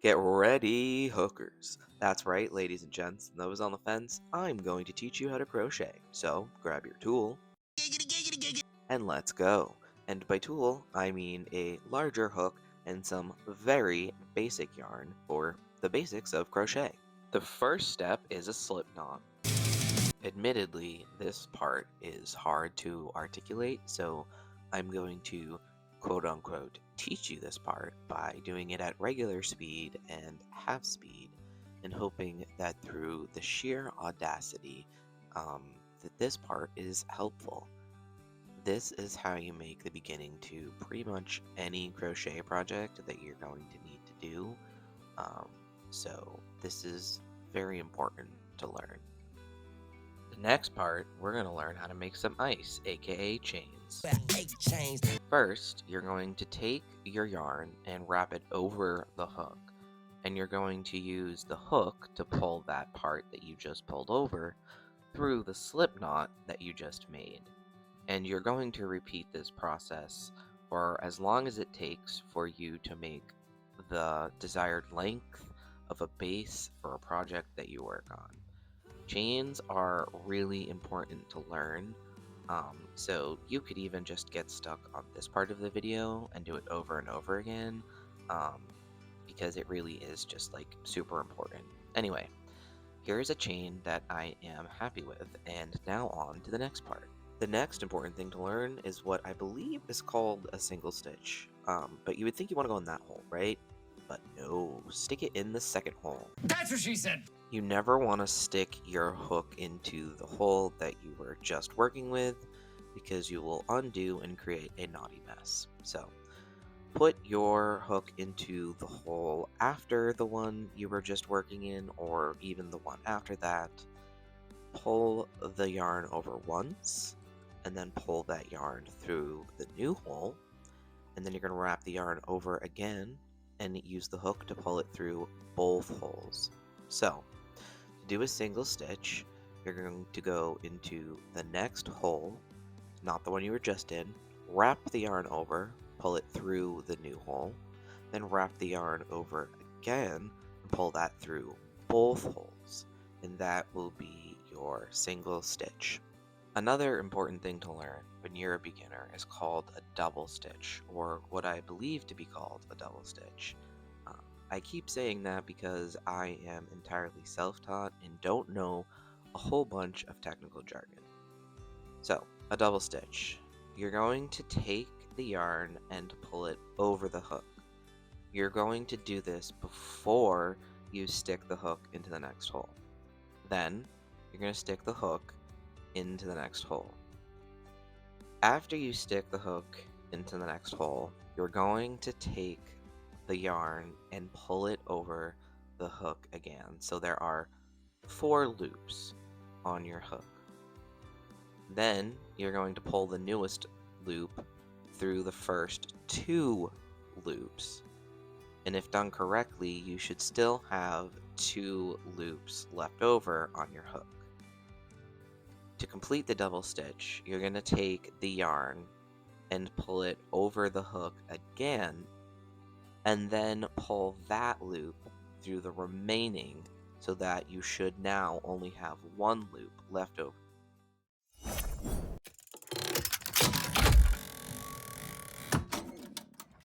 Get ready, hookers. That's right, ladies and gents, and those on the fence, I'm going to teach you how to crochet. So grab your tool and let's go. And by tool, I mean a larger hook and some very basic yarn for the basics of crochet. The first step is a slip knot. Admittedly, this part is hard to articulate, so I'm going to quote unquote teach you this part by doing it at regular speed and half speed, and hoping that through the sheer audacity, that this part is helpful. This is how you make the beginning to pretty much any crochet project that you're going to need to do. Um, so this is very important to learn. The next part, we're going to learn how to make some ice, aka chains. First, you're going to take your yarn and wrap it over the hook, and you're going to use the hook to pull that part that you just pulled over through the slip knot that you just made. And you're going to repeat this process for as long as it takes for you to make the desired length of a base for a project that you work on. Chains are really important to learn, so you could even just get stuck on this part of the video and do it over and over again, because it really is just like super important. Anyway, here is a chain that I am happy with, and now on to the next part. The next important thing to learn is what I believe is called a single stitch, but you would think you want to go in that hole, right? But no, stick it in the second hole. That's what she said! You never want to stick your hook into the hole that you were just working with, because you will undo and create a naughty mess. So put your hook into the hole after the one you were just working in, or even the one after that. Pull the yarn over once, and then pull that yarn through the new hole, and then you're going to wrap the yarn over again and use the hook to pull it through both holes. So to do a single stitch, you're going to go into the next hole, not the one you were just in, wrap the yarn over, pull it through the new hole, then wrap the yarn over again and pull that through both holes, and that will be your single stitch. Another important thing to learn when you're a beginner is called a double stitch, or what I believe to be called a double stitch. I keep saying that because I am entirely self-taught and don't know a whole bunch of technical jargon. So, a double stitch. You're going to take the yarn and pull it over the hook. You're going to do this before you stick the hook into the next hole. Then, you're going to stick the hook into the next hole. After you stick the hook into the next hole, you're going to take the yarn and pull it over the hook again. So there are 4 loops on your hook. Then you're going to pull the newest loop through the first 2 loops. And if done correctly, you should still have 2 loops left over on your hook. To complete the double stitch, you're going to take the yarn and pull it over the hook again, and then pull that loop through the remaining, so that you should now only have 1 loop left over